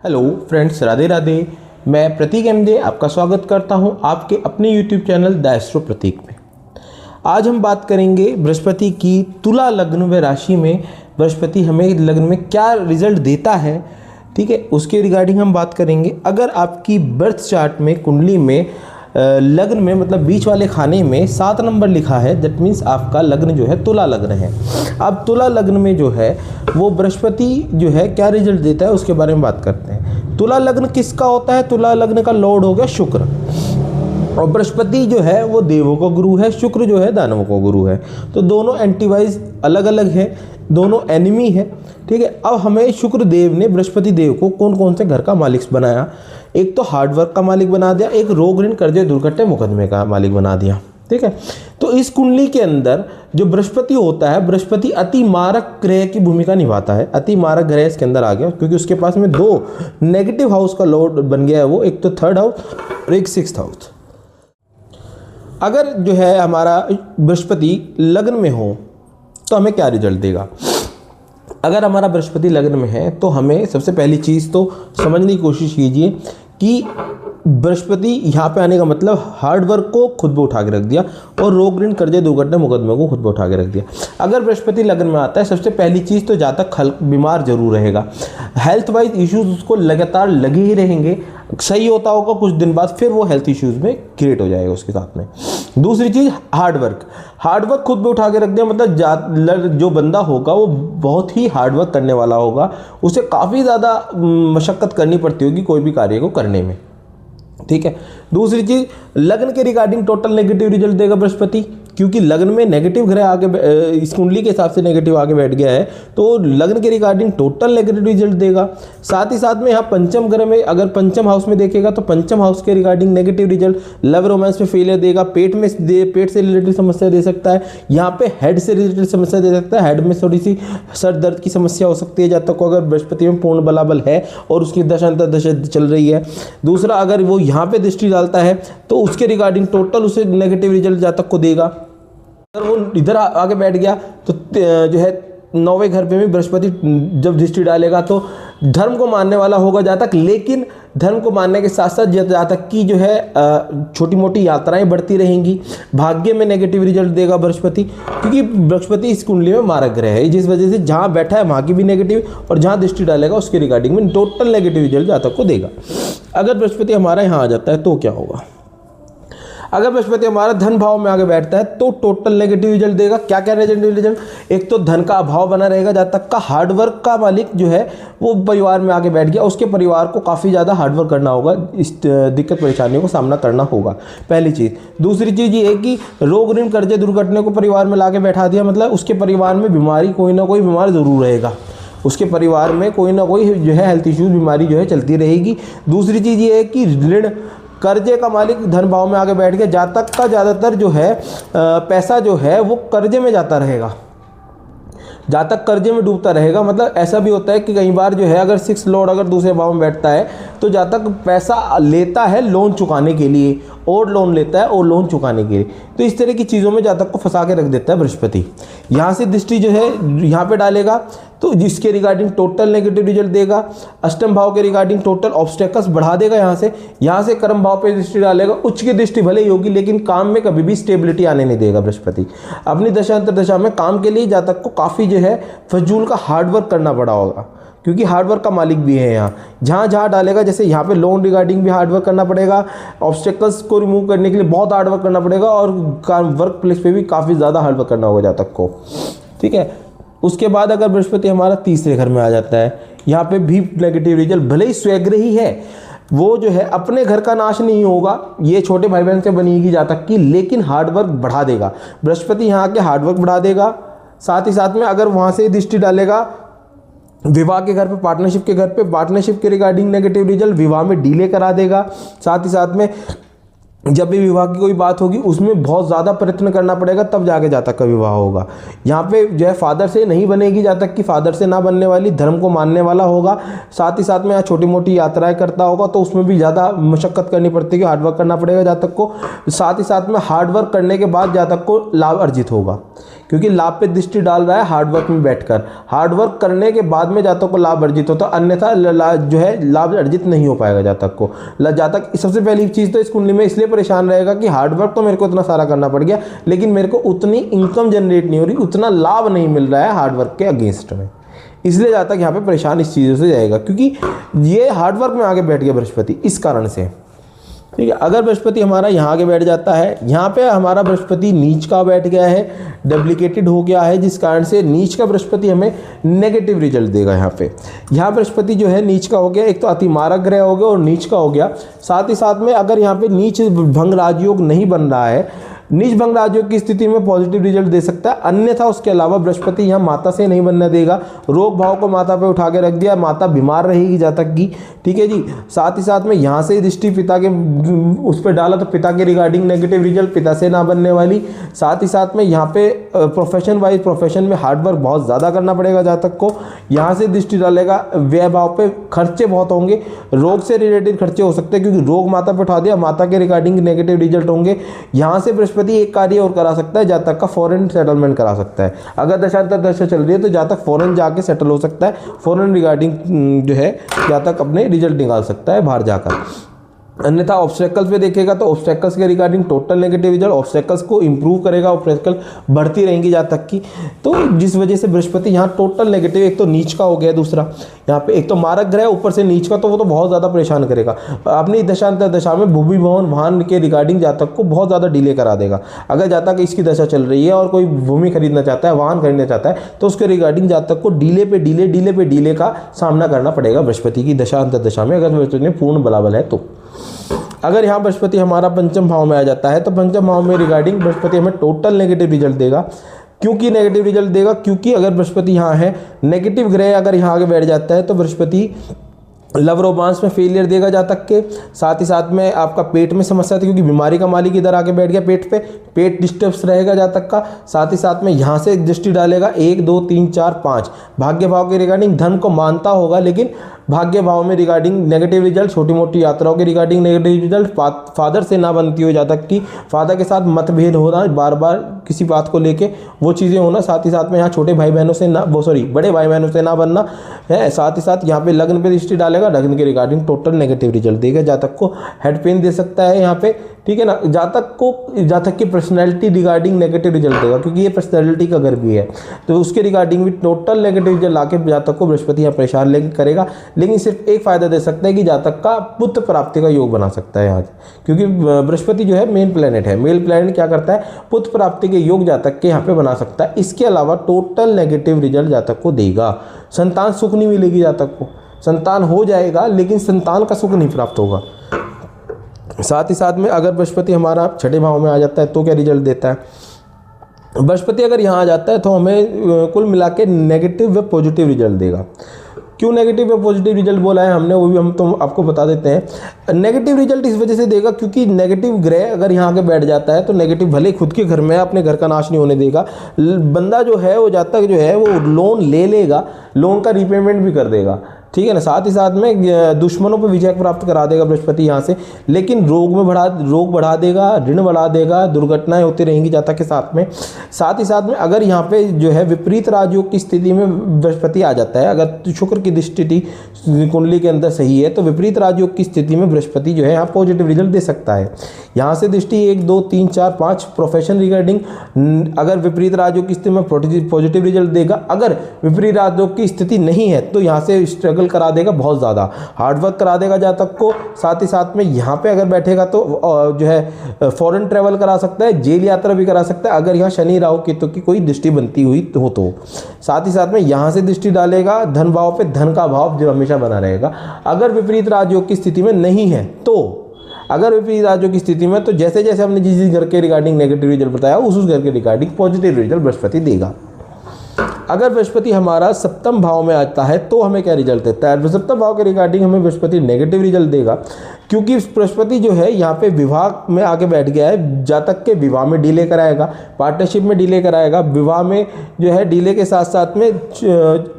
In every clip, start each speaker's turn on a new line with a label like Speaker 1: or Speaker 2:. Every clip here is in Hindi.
Speaker 1: Hello friends, Radhe Radhe. मैं प्रतीक एमजे आपका स्वागत करता हूं आपके अपने यूट्यूब चैनल द एस्ट्रो प्रतीक में। आज हम बात करेंगे बृहस्पति की तुला लग्न व राशि में बृहस्पति हमें लग्न में क्या रिजल्ट देता है, ठीक है, उसके रिगार्डिंग हम बात करेंगे। अगर आपकी बर्थ चार्ट में कुंडली में लग्न में मतलब बीच वाले खाने में 7 नंबर लिखा है, दैट मीन्स आपका लग्न जो है तुला लग्न है। अब तुला लग्न में जो है वो बृहस्पति जो है क्या रिजल्ट देता है उसके बारे में बात करते हैं। तुला लग्न किसका होता है? तुला लग्न का लॉर्ड हो गया शुक्र, और बृहस्पति जो है वो देवों का गुरु है, शुक्र जो है दानवों का गुरु है। तो दोनों एंटीवाइज अलग अलग है, दोनों एनिमी है, ठीक है। अब हमें शुक्र देव ने बृहस्पति देव को कौन कौन से घर का मालिक बनाया? एक तो हार्डवर्क का मालिक बना दिया, एक रोग ऋण कर्जे दुर्घटना मुकदमे का मालिक बना दिया, ठीक है। तो इस कुंडली के अंदर जो बृहस्पति होता है, बृहस्पति अति मारक ग्रह की भूमिका निभाता है। अति मारक ग्रह इसके अंदर आ गया क्योंकि उसके पास में 2 नेगेटिव हाउस का लॉर्ड बन गया है वो, एक तो 3rd हाउस और एक 6th हाउस। अगर जो है हमारा बृहस्पति लग्न में हो तो हमें क्या रिजल्ट देगा? अगर हमारा बृहस्पति लग्न में है तो हमें सबसे पहली चीज़ तो समझने की कोशिश कीजिए कि बृहस्पति यहाँ पे आने का मतलब हार्डवर्क को खुद पे उठा के रख दिया और रोग ऋण कर्जे दुर्घटना मुकदमे को खुद पे उठा के रख दिया। अगर बृहस्पति लग्न में आता है, सबसे पहली चीज़ तो जातक बीमार जरूर रहेगा, हेल्थ वाइज इश्यूज उसको लगातार लगे ही रहेंगे। सही होता होगा कुछ दिन बाद फिर वो हेल्थ इश्यूज में क्रिएट हो जाएगा उसके साथ में। दूसरी चीज़ हार्डवर्क खुद पे उठा के रख दिया, मतलब जो बंदा होगा वो बहुत ही हार्डवर्क करने वाला होगा, उसे काफ़ी ज़्यादा मशक्क़त करनी पड़ती होगी कोई भी कार्य को करने में, ठीक है। दूसरी चीज, लग्न के रिगार्डिंग टोटल नेगेटिव रिजल्ट देगा बृहस्पति, क्योंकि लग्न में नेगेटिव ग्रह आगे इस कुंडली के हिसाब से नेगेटिव आगे बैठ गया है, तो लग्न के रिगार्डिंग टोटल नेगेटिव रिजल्ट देगा। साथ ही साथ में यहाँ पंचम ग्रह में अगर पंचम हाउस में देखेगा तो पंचम हाउस के regarding negative result, love romance में फेलियर देगा, पेट से रिलेटेड समस्या दे सकता है, यहाँ पे हेड से रिलेटेड समस्या दे सकता है, हेड में थोड़ी सी सर दर्द की समस्या हो सकती है जातक को, अगर बृहस्पति में पूर्ण बलाबल है और उसकी दशांतर दशा चल रही है। दूसरा, अगर वो यहाँ पे दृष्टि डालता है तो उसके रिगार्डिंग टोटल उसे नेगेटिव रिजल्ट जातक को देगा। अगर वो इधर आगे बैठ गया तो जो है 9वें घर पे भी बृहस्पति जब दृष्टि डालेगा तो धर्म को मानने वाला होगा जातक, लेकिन धर्म को मानने के साथ साथ जातक की जो है छोटी मोटी यात्राएं बढ़ती रहेंगी। भाग्य में नेगेटिव रिजल्ट देगा बृहस्पति, क्योंकि बृहस्पति इस कुंडली में मारक ग्रह है, जिस वजह से जहां बैठा है वहां की भी नेगेटिव और जहां दृष्टि डालेगा उसके रिगार्डिंग में टोटल नेगेटिव रिजल्ट जातक को देगा। अगर बृहस्पति हमारा यहाँ आ जाता है तो क्या होगा? अगर बृहस्पति हमारा धन भाव में आगे बैठता है तो टोटल नेगेटिव रिजल्ट देगा। क्या क्या नेगेटिव रिजल्ट? एक तो धन का अभाव बना रहेगा, जातक का हार्डवर्क का मालिक जो है वो परिवार में आगे बैठ गया, उसके परिवार को काफ़ी ज़्यादा हार्डवर्क करना होगा, इस दिक्कत परेशानियों को सामना करना होगा, पहली चीज़। दूसरी चीज़ ये है कि रोग ऋण कर्जे दुर्घटना को परिवार में ला के बैठा दिया, मतलब उसके परिवार में बीमारी, कोई ना कोई बीमार जरूर रहेगा, उसके परिवार में कोई ना कोई जो है हेल्थ इश्यूज बीमारी जो है चलती रहेगी। दूसरी चीज़ ये है कि ऋण कर्जे का मालिक धन भाव में आगे बैठ के जातक का ज़्यादातर जो है पैसा जो है वो कर्जे में जाता रहेगा, जातक कर्जे में डूबता रहेगा। मतलब ऐसा भी होता है कि कई बार जो है अगर 6 लॉर्ड अगर दूसरे भाव में बैठता है तो जातक पैसा लेता है लोन चुकाने के लिए, और लोन लेता है और लोन चुकाने के लिए, तो इस तरह की चीज़ों में जातक को फंसा के रख देता है बृहस्पति। यहाँ से दृष्टि जो है यहाँ पे डालेगा तो जिसके रिगार्डिंग टोटल नेगेटिव रिजल्ट देगा। अष्टम भाव के रिगार्डिंग टोटल ऑब्स्टेकल्स बढ़ा देगा। यहाँ से कर्म भाव पे दृष्टि डालेगा, उच्च की दृष्टि भले ही होगी लेकिन काम में कभी भी स्टेबिलिटी आने नहीं देगा बृहस्पति। अपनी दशांतर दशा में काम के लिए जातक को काफ़ी जो है फजूल का हार्डवर्क करना पड़ा होगा, क्योंकि हार्डवर्क का मालिक भी है। यहाँ जहाँ डालेगा, जैसे यहाँ पे लोन रिगार्डिंग भी हार्डवर्क करना पड़ेगा, ऑब्स्टेकल्स को रिमूव करने के लिए बहुत हार्डवर्क करना पड़ेगा, और वर्क प्लेस पे भी काफ़ी ज़्यादा हार्डवर्क करना होगा जातक को, ठीक है। उसके बाद अगर बृहस्पति हमारा तीसरे घर में आ जाता है, यहाँ पे भी नेगेटिव रिजल्ट, भले ही स्वग्रही है, वो जो है अपने घर का नाश नहीं होगा, ये छोटे भाई बहन से बनेगी जातक की, लेकिन हार्डवर्क बढ़ा देगा बृहस्पति। यहाँ के हार्डवर्क बढ़ा देगा। साथ ही साथ में अगर वहाँ से दृष्टि डालेगा विवाह के घर पे, पार्टनरशिप के घर पे, पार्टनरशिप के रिगार्डिंग नेगेटिव रिजल्ट, विवाह में डिले करा देगा। साथ ही साथ में जब भी विवाह की कोई बात होगी उसमें बहुत ज़्यादा प्रयत्न करना पड़ेगा, तब जाके जातक का विवाह होगा। यहाँ पे जो है फादर से नहीं बनेगी जातक की, फादर से ना बनने वाली, धर्म को मानने वाला होगा। साथ ही साथ में यहाँ छोटी मोटी यात्राएं करता होगा तो उसमें भी ज़्यादा मशक्क़त करनी पड़ती है, हार्डवर्क करना पड़ेगा जातक को। साथ ही साथ में हार्डवर्क करने के बाद जातक को लाभ अर्जित होगा। क्योंकि लाभ पे दृष्टि डाल रहा है हार्डवर्क में बैठकर। हार्डवर्क करने के बाद में जातक को लाभ अर्जित होता, अन्यथा जो है लाभ अर्जित नहीं हो पाएगा जातक को। जातक सबसे पहली चीज़ तो इस कुंडली में इसलिए परेशान रहेगा कि हार्डवर्क तो मेरे को इतना सारा करना पड़ गया, लेकिन मेरे को उतनी इनकम जनरेट नहीं हो रही, उतना लाभ नहीं मिल रहा है हार्डवर्क के अगेंस्ट में, इसलिए जातक यहाँ पे परेशान इस चीज़ों से जाएगा, क्योंकि ये हार्डवर्क में आगे बैठ गया बृहस्पति, इस कारण से। ठीक है, अगर बृहस्पति हमारा यहाँ आगे बैठ जाता है, यहाँ पे हमारा बृहस्पति नीच का बैठ गया है, डुप्लीकेटेड हो गया है, जिस कारण से नीच का बृहस्पति हमें नेगेटिव रिजल्ट देगा। यहाँ पे यहाँ बृहस्पति जो है नीच का हो गया, एक तो अतिमारक ग्रह हो गया और नीच का हो गया। साथ ही साथ में अगर यहाँ पे नीच भंग राजयोग नहीं बन रहा है, नीच भंग राजयोग की स्थिति में पॉजिटिव रिजल्ट दे सकता है, अन्यथा उसके अलावा बृहस्पति यहाँ माता से नहीं बनने देगा। रोग भाव को माता पे उठा के रख दिया, माता बीमार रहेगी जातक की। ठीक है जी, साथ ही साथ में यहाँ से दृष्टि पिता के उस पर डाला तो पिता के रिगार्डिंग नेगेटिव रिजल्ट, पिता से ना बनने वाली। साथ ही साथ में यहाँ पे प्रोफेशन वाइज प्रोफेशन में हार्डवर्क बहुत ज़्यादा करना पड़ेगा जातक को। यहाँ से दृष्टि डालेगा, व्यय भाव पे खर्चे बहुत होंगे, रोग से रिलेटेड खर्चे हो सकते हैं, क्योंकि रोग माता पे उठा दिया, माता के रिगार्डिंग नेगेटिव रिजल्ट होंगे। यहाँ से बृहस्पति एक कार्य और करा सकता है, जातक का फॉरेन सेटलमेंट करा सकता है। अगर दशांतर दशा चल रही है तो जातक फॉरेन जाके सेटल हो सकता है, फॉरेन रिगार्डिंग जो है जातक अपने रिजल्ट निकाल सकता है बाहर जाकर। अन्यथा ऑब्स्टेकल्स पे देखेगा तो ऑब्स्टेकल्स के regarding total negative result, obstacles को इंप्रूव करेगा, ऑब्स्टेकल बढ़ती रहेंगी जातक की, तो जिस वजह से बृहस्पति यहाँ टोटल नेगेटिव, एक तो नीच का हो गया, दूसरा यहाँ पे एक तो मारक ग्रह ऊपर से नीच का, तो वो तो बहुत ज़्यादा परेशान करेगा। अपनी दशांतर दशा में भूमि भवन वाहन के रिगार्डिंग जातक को बहुत ज़्यादा डिले करा देगा। अगर जातक इसकी दशा चल रही है और कोई भूमि खरीदना चाहता है, वाहन खरीदना चाहता है, तो उसके रिगार्डिंग जातक को डिले पे डिले का सामना करना पड़ेगा बृहस्पति की दशांतर दशा में, अगर बृहस्पति में पूर्ण बलाबल है तो। अगर यहाँ बृहस्पति हमारा पंचम भाव में आ जाता है तो पंचम भाव में रिगार्डिंग बृहस्पति हमें टोटल नेगेटिव रिजल्ट देगा। क्योंकि नेगेटिव रिजल्ट देगा, क्योंकि अगर बृहस्पति यहाँ है, नेगेटिव ग्रह अगर यहाँ आगे बैठ जाता है तो बृहस्पति लव रोमांस में फेलियर देगा जातक के। साथ ही साथ में आपका पेट में समस्या थी, क्योंकि बीमारी का मालिक इधर आके बैठ गया पेट पे, पेट डिस्टर्ब्स रहेगा जातक का। साथ ही साथ में यहाँ से दृष्टि डालेगा 1 2 3 4 5 भाग्य भाव के रिगार्डिंग, धन को मानता होगा लेकिन भाग्य भाव में रिगार्डिंग नेगेटिव रिजल्ट, छोटी मोटी यात्राओं के रिगार्डिंग नेगेटिव रिजल्ट, फादर से ना बनती हो जातक की, फादर के साथ मतभेद होना बार बार किसी बात को लेके, वो चीज़ें होना। साथ ही साथ में यहाँ छोटे भाई बहनों से ना, बड़े भाई बहनों से ना बनना है। साथ ही साथ यहाँ पे लग्न पे दृष्टि डालेगा, लग्न के रिगार्डिंग टोटल नेगेटिव रिजल्ट देगा, जातक को हेड पेन दे सकता है यहाँ पे। ठीक है ना, जातक की पर्सनैलिटी रिगार्डिंग नेगेटिव रिजल्ट देगा, क्योंकि ये पर्सनैलिटी का घर भी है, तो उसके रिगार्डिंग भी टोटल नेगेटिव रिजल्ट लाके जातक को बृहस्पति यहाँ परेशान करेगा। लेकिन सिर्फ एक फायदा दे सकता है कि जातक का पुत्र प्राप्ति का योग बना सकता है आज, क्योंकि बृहस्पति जो है मेन प्लेनेट है। मेल प्लेनेट क्या करता है, पुत्र प्राप्ति के योग जातक के यहाँ पे बना सकता है। इसके अलावा टोटल नेगेटिव रिजल्ट जातक को देगा। संतान सुख नहीं मिलेगी जातक को, संतान हो जाएगा लेकिन संतान का सुख नहीं प्राप्त होगा। साथ ही साथ में अगर बृहस्पति हमारा छठे भाव में आ जाता है तो क्या रिजल्ट देता है, बृहस्पति अगर यहाँ आ जाता है तो हमें कुल मिला के नेगेटिव व पॉजिटिव रिजल्ट देगा। क्यों नेगेटिव व पॉजिटिव रिजल्ट बोला है हमने, वो भी हम तो आपको बता देते हैं। नेगेटिव रिजल्ट इस वजह से देगा क्योंकि नेगेटिव ग्रह अगर यहाँ आके बैठ जाता है तो नेगेटिव भले खुद के घर में अपने घर का नाश नहीं होने देगा, बंदा जो है वो जातक जो है वो लोन ले लेगा, लोन का रीपेमेंट भी कर देगा। ठीक है ना, साथ ही साथ में दुश्मनों पर विजय प्राप्त करा देगा बृहस्पति यहाँ से, लेकिन रोग बढ़ा देगा, ऋण बढ़ा देगा, दुर्घटनाएं होती रहेंगी जातक के साथ में। साथ ही साथ में अगर यहाँ पे जो है विपरीत राजयोग की स्थिति में बृहस्पति आ जाता है, अगर शुक्र की दृष्टि कुंडली के अंदर सही है तो विपरीत राजयोग की स्थिति में बृहस्पति जो है यहाँ पॉजिटिव रिजल्ट दे सकता है। यहाँ से दृष्टि 1 2 3 4 5 प्रोफेशन रिगार्डिंग, अगर विपरीत राजयोग की स्थिति में पॉजिटिव रिजल्ट देगा। अगर विपरीत राजयोग की स्थिति नहीं है तो यहाँ से स्ट्रगल करा देगा, बहुत ज़्यादा हार्डवर्क करा देगा जातक को। साथ ही साथ में यहाँ पे अगर बैठेगा तो जो है फॉरेन ट्रैवल करा सकता है, जेल यात्रा भी करा सकता है अगर यहाँ शनि राहु केतु की कोई दृष्टि बनती हुई हो तो। साथ ही साथ में यहाँ से दृष्टि डालेगा धन भाव पे, धन का भाव जो हमेशा बना रहेगा। अगर विपरीत राजयोग की स्थिति में नहीं है तो, अगर विपरीत राजयोग की स्थिति में तो जैसे जैसे हमने जिस घर के रिगार्डिंग नेगेटिव रिजल्ट बताया उस घर के रिगार्डिंग पॉजिटिव रिजल्ट बृहस्पति देगा। अगर बृहस्पति हमारा सप्तम भाव में आता है तो हमें क्या रिजल्ट देता है, सप्तम भाव के रिगार्डिंग हमें बृहस्पति नेगेटिव रिजल्ट देगा, क्योंकि बृहस्पति जो है यहाँ पे विवाह में आके बैठ गया है, जातक के विवाह में डिले कराएगा, पार्टनरशिप में डिले कराएगा। विवाह में जो है डिले के साथ साथ में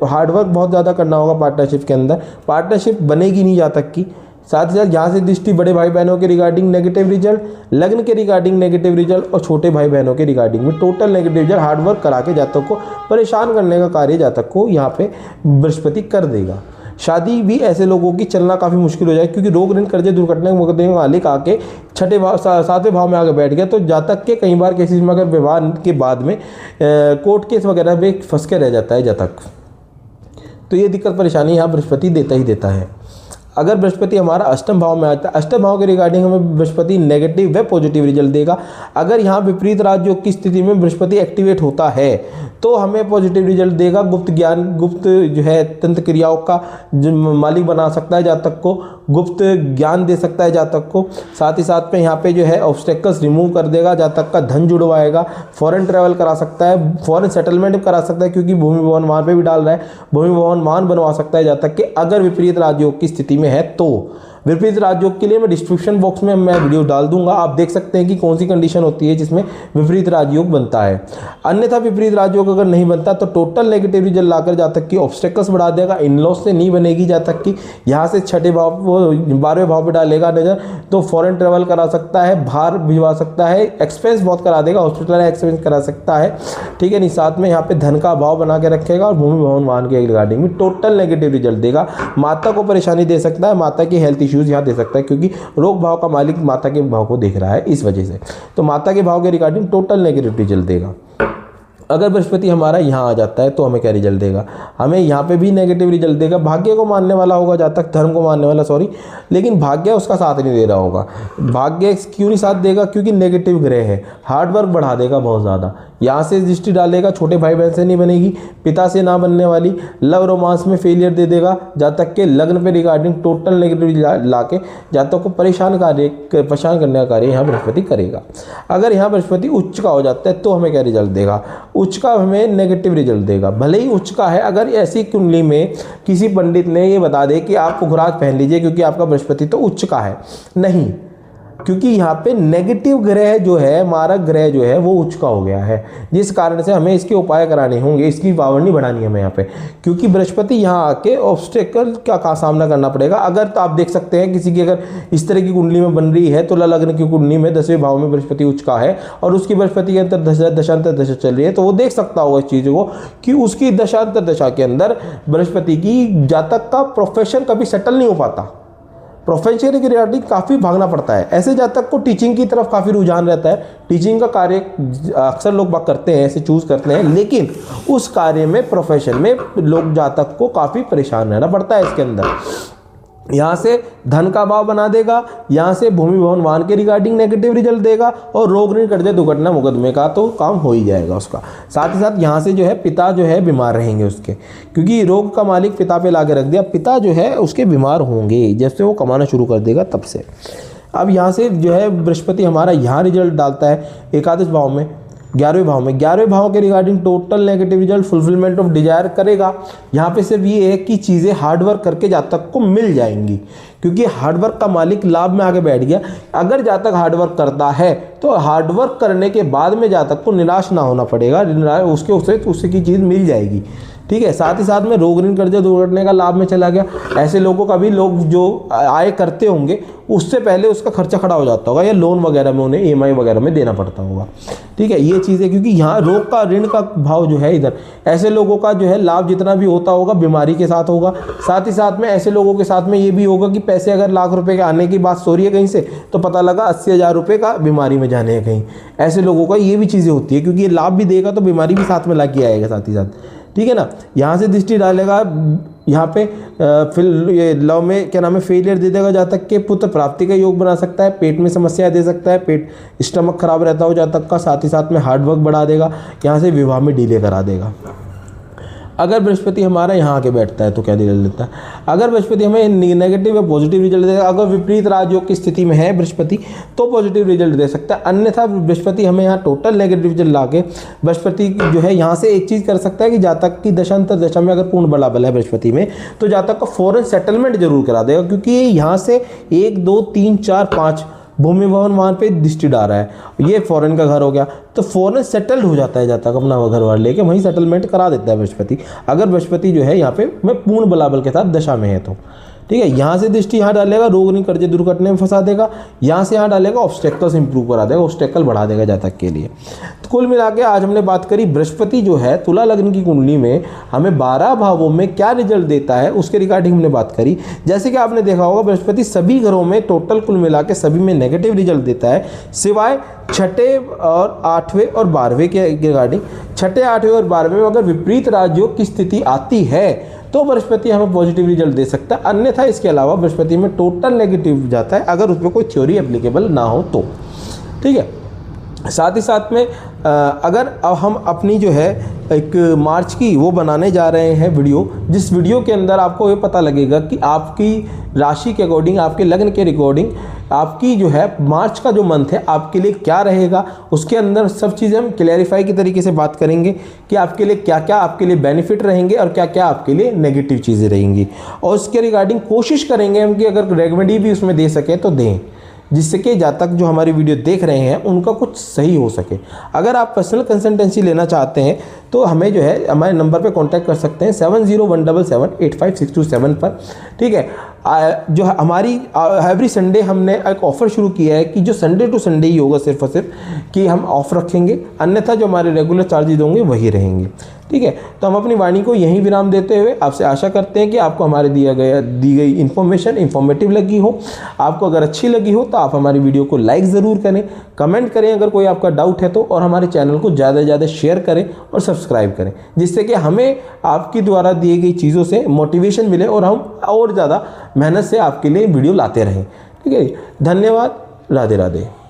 Speaker 1: हार्डवर्क बहुत ज़्यादा करना होगा पार्टनरशिप के अंदर, पार्टनरशिप बनेगी नहीं जातक की। साथ ही साथ यहाँ से दृष्टि बड़े भाई बहनों के रिगार्डिंग नेगेटिव रिजल्ट, लग्न के रिगार्डिंग नेगेटिव रिजल्ट और छोटे भाई बहनों के रिगार्डिंग में टोटल नेगेटिव रिजल्ट हार्डवर्क करा के जातक को परेशान करने का कार्य जातक को यहाँ पे बृहस्पति कर देगा। शादी भी ऐसे लोगों की चलना काफ़ी मुश्किल हो जाए, क्योंकि रोग ऋण कर्जे दुर्घटना के मुकदमे मालिक आके छठे भाव 7वें भाव में आगे बैठ गया, तो जातक के कई बार केसेस में अगर विवाह के बाद में कोर्ट केस वगैरह में फंस के रह जाता है जातक, तो ये दिक्कत परेशानी यहाँ बृहस्पति देता ही देता है। अगर बृहस्पति हमारा अष्टम भाव में आता है, अष्टम भाव के रिगार्डिंग हमें बृहस्पति नेगेटिव व पॉजिटिव रिजल्ट देगा। अगर यहाँ विपरीत राजयोग की स्थिति में बृहस्पति एक्टिवेट होता है तो हमें पॉजिटिव रिजल्ट देगा। गुप्त ज्ञान, गुप्त जो है तंत्र क्रियाओं का जो मालिक बना सकता है जातक को, गुप्त ज्ञान दे सकता है जातक को। साथ ही साथ में यहाँ पे जो है ऑब्स्टेकल्स रिमूव कर देगा, जातक का धन जुड़वाएगा, फॉरेन ट्रैवल करा सकता है, फॉरेन सेटलमेंट करा सकता है, क्योंकि भूमि भवन वहाँ पे भी डाल रहा है, भूमि भवन मान बनवा सकता है जातक के अगर विपरीत राजयोग की स्थिति में है तो। विपरीत राजयोग के लिए मैं डिस्क्रिप्शन बॉक्स में मैं वीडियो डाल दूंगा, आप देख सकते हैं कि कौन सी कंडीशन होती है जिसमें विपरीत राजयोग बनता है। अन्यथा विपरीत राजयोग अगर नहीं बनता तो टोटल नेगेटिव रिजल्ट लाकर जातक की ऑब्स्टेकल्स बढ़ा देगा, इनलॉस से नहीं बनेगी जातक की। यहाँ से छठे भाव 12वें भाव पे डालेगा नजर, तो फॉरेन ट्रेवल करा सकता है, बाहर भिजवा सकता है, एक्सपेंस बहुत करा देगा, हॉस्पिटल एक्सपेंस करा सकता है, ठीक है नहीं। साथ में यहाँ पे धन का भाव बना के रखेगा और भूमि भवन वाहन के रिगार्डिंग में टोटल नेगेटिव रिजल्ट देगा। माता को परेशानी दे सकता है, माता की हेल्थ इश्यूज यहाँ दे सकता है, क्योंकि रोग भाव का मालिक माता के भाव को देख रहा है इस वजह से, तो माता के भाव के रिगार्डिंग टोटल नेगेटिव रिजल्ट देगा। अगर बृहस्पति हमारा यहाँ आ जाता है तो हमें क्या रिजल्ट देगा, हमें यहाँ पे भी नेगेटिव रिजल्ट देगा। भाग्य को मानने वाला होगा जातक, धर्म को मानने वाला सॉरी, लेकिन भाग्य उसका साथ नहीं दे रहा होगा। भाग्य क्यों नहीं साथ देगा, क्योंकि नेगेटिव ग्रह है, हार्डवर्क बढ़ा देगा बहुत ज़्यादा। यहाँ से दृष्टि डालेगा, छोटे भाई बहन से नहीं बनेगी, पिता से ना बनने वाली, लव रोमांस में फेलियर दे देगा, जातक के लग्न पे रिगार्डिंग टोटल नेगेटिव ला के जातक को परेशान करने का कार्य यहाँ बृहस्पति करेगा। अगर यहाँ बृहस्पति उच्च का हो जाता है तो हमें क्या रिजल्ट देगा, उच्च का हमें नेगेटिव रिजल्ट देगा। भले ही उच्च का है, अगर ऐसी कुंडली में किसी पंडित ने ये बता दे कि आप पुखराज पहन लीजिए क्योंकि आपका बृहस्पति तो उच्च का है, नहीं, क्योंकि यहाँ पे नेगेटिव ग्रह जो है, मारक ग्रह जो है वो उच्च का हो गया है, जिस कारण से हमें इसके उपाय कराने होंगे, इसकी वावरणी बढ़ानी है हमें यहाँ पे, क्योंकि बृहस्पति यहाँ आके ऑब्स्टेकल का सामना करना पड़ेगा। अगर तो आप देख सकते हैं किसी की अगर इस तरह की कुंडली में बन रही है, तो लग्न की कुंडली में 10वें भाव में बृहस्पति उच्च का है और उसकी बृहस्पति के अंतर दशांतर दशा चल रही है, तो वो देख सकता होगा इस चीज़ को कि उसकी दशांतर दशा के अंदर बृहस्पति की जातक का प्रोफेशन कभी सेटल नहीं हो पाता, प्रोफेशन की रिगार्डिंग काफ़ी भागना पड़ता है। ऐसे जातक को टीचिंग की तरफ काफ़ी रुझान रहता है, टीचिंग का कार्य अक्सर लोग बात करते हैं, ऐसे चूज़ करते हैं, लेकिन उस कार्य में प्रोफेशन में लोग जातक को काफ़ी परेशान रहना पड़ता है इसके अंदर। यहाँ से धन का भाव बना देगा, यहाँ से भूमि भवन वाहन के रिगार्डिंग नेगेटिव रिजल्ट देगा और रोग ऋण कर्जे दुर्घटना मुकदमे का तो काम हो ही जाएगा उसका। साथ ही साथ यहाँ से जो है पिता जो है बीमार रहेंगे उसके, क्योंकि रोग का मालिक पिता पे लाके रख दिया, पिता जो है उसके बीमार होंगे जब से वो कमाना शुरू कर देगा तब से। अब यहाँ से जो है बृहस्पति हमारा यहाँ रिजल्ट डालता है एकादश भाव में, 11वें भाव में, 11वें भाव के regarding total negative result fulfilment of desire करेगा। यहाँ पे सिर्फ ये है कि चीज़ें हार्डवर्क करके जातक को मिल जाएंगी, क्योंकि हार्डवर्क का मालिक लाभ में आगे बैठ गया। अगर जातक हार्डवर्क करता है तो हार्डवर्क करने के बाद में जातक को निराश ना होना पड़ेगा, उससे की चीज़ मिल जाएगी, ठीक है। साथ ही साथ में रोग ऋण कर्जे दुर्घटना का लाभ में चला गया। ऐसे लोगों का भी लोग जो आय करते होंगे उससे पहले उसका खर्चा खड़ा हो जाता होगा, या लोन वगैरह में उन्हें EMI वगैरह में देना पड़ता होगा, ठीक है। ये चीज़ें क्योंकि यहाँ रोग का ऋण का भाव जो है इधर, ऐसे लोगों का जो है लाभ जितना भी होता होगा बीमारी के साथ होगा। साथ ही साथ में ऐसे लोगों के साथ में ये भी होगा कि पैसे अगर लाख रुपए के आने की बात हो रही है कहीं से, तो पता लगा 80,000 रुपये का बीमारी में जाने हैं कहीं। ऐसे लोगों का ये भी चीज़ें होती है, क्योंकि ये लाभ भी देगा तो बीमारी भी साथ में ला के आएगा साथ ही साथ, ठीक है ना। यहाँ से दृष्टि डालेगा, यहाँ पे फिर ये लव में क्या नाम है फेलियर दे देगा, जातक के पुत्र प्राप्ति का योग बना सकता है, पेट में समस्या दे सकता है, पेट स्टमक खराब रहता हो जातक का। साथ ही साथ में हार्डवर्क बढ़ा देगा, यहाँ से विवाह में डिले करा देगा। अगर बृहस्पति हमारा यहाँ आके बैठता है तो क्या रिजल्ट देता है, अगर बृहस्पति हमें नेगेटिव या पॉजिटिव रिजल्ट देगा। अगर विपरीत राजयोग की स्थिति में है बृहस्पति तो पॉजिटिव रिजल्ट दे सकता है, अन्यथा बृहस्पति हमें यहाँ टोटल नेगेटिव रिजल्ट ला के बृहस्पति जो है यहाँ से एक चीज़ कर सकता है कि जातक की दशांतर दशा में अगर पूर्ण बला बल है बृहस्पति में, तो जातक का फॉरेन सेटलमेंट जरूर करा देगा, क्योंकि यहाँ से 1 2 3 4 5 भूमि भवन वहाँ पे दृष्टि डाल रहा है, ये फॉरेन का घर हो गया, तो फॉरेन सेटल्ड हो जाता है जातक, अपना घर वार लेके वहीं सेटलमेंट करा देता है बृहस्पति। अगर बृहस्पति जो है यहाँ पे मैं पूर्ण बलाबल के साथ दशा में है तो, ठीक है। यहाँ से दृष्टि यहाँ डालेगा, रोग नहीं कर्जे दूर करने में फंसा देगा। यहाँ से यहाँ डालेगा, ऑब्स्टेकल्स इंप्रूव करा देगा, ऑब्स्टेकल बढ़ा देगा जातक के लिए। तो कुल मिला के आज हमने बात करी बृहस्पति जो है तुला लग्न की कुंडली में हमें 12 भावों में क्या रिजल्ट देता है उसके रिगार्डिंग हमने बात करी। जैसे कि आपने देखा होगा बृहस्पति सभी घरों में टोटल कुल मिला के सभी में नेगेटिव रिजल्ट देता है, सिवाय छठे और 8वें और 12वें के रिगार्डिंग। छठे 8वें और 12वें में अगर विपरीत राजयोग की स्थिति आती है तो बृहस्पति हमें पॉजिटिव रिजल्ट दे सकता है, अन्यथा इसके अलावा बृहस्पति में टोटल नेगेटिव जाता है अगर उसमें कोई थ्योरी एप्लीकेबल ना हो तो। ठीक है। साथ ही साथ में अगर अब हम अपनी जो है एक मार्च की वो बनाने जा रहे हैं वीडियो, जिस वीडियो के अंदर आपको ये पता लगेगा कि आपकी राशि के अकॉर्डिंग, आपके लग्न के अकॉर्डिंग आपकी जो है मार्च का जो मंथ है आपके लिए क्या रहेगा। उसके अंदर सब चीज़ें हम क्लैरिफाई की तरीके से बात करेंगे कि आपके लिए क्या क्या आपके लिए बेनिफिट रहेंगे और क्या क्या आपके लिए नेगेटिव चीज़ें रहेंगी। और उसके रिगार्डिंग कोशिश करेंगे हम कि अगर रेमेडी भी उसमें दे सकें तो दें, जिससे कि जातक जो हमारी वीडियो देख रहे हैं उनका कुछ सही हो सके। अगर आप पर्सनल कंसल्टेंसी लेना चाहते हैं तो हमें जो है हमारे नंबर पे कांटेक्ट कर सकते हैं 7017785627 पर। ठीक है। जो हमारी एवरी संडे हमने एक ऑफ़र शुरू किया है कि जो संडे टू संडे ही होगा सिर्फ और सिर्फ कि हम ऑफ रखेंगे, अन्यथा जो हमारे रेगुलर चार्जेज होंगे वही रहेंगे। ठीक है। तो हम अपनी वाणी को यहीं विराम देते हुए आपसे आशा करते हैं कि आपको हमारे दी गई इन्फॉर्मेशन इन्फॉर्मेटिव लगी हो। आपको अगर अच्छी लगी हो तो आप हमारी वीडियो को लाइक ज़रूर करें, कमेंट करें अगर कोई आपका डाउट है तो, और हमारे चैनल को ज़्यादा से ज़्यादा शेयर करें और सब्सक्राइब करें, जिससे कि हमें आपकी द्वारा दी गई चीज़ों से मोटिवेशन मिले और हम और ज़्यादा मेहनत से आपके लिए वीडियो लाते रहें। ठीक है। धन्यवाद। राधे राधे।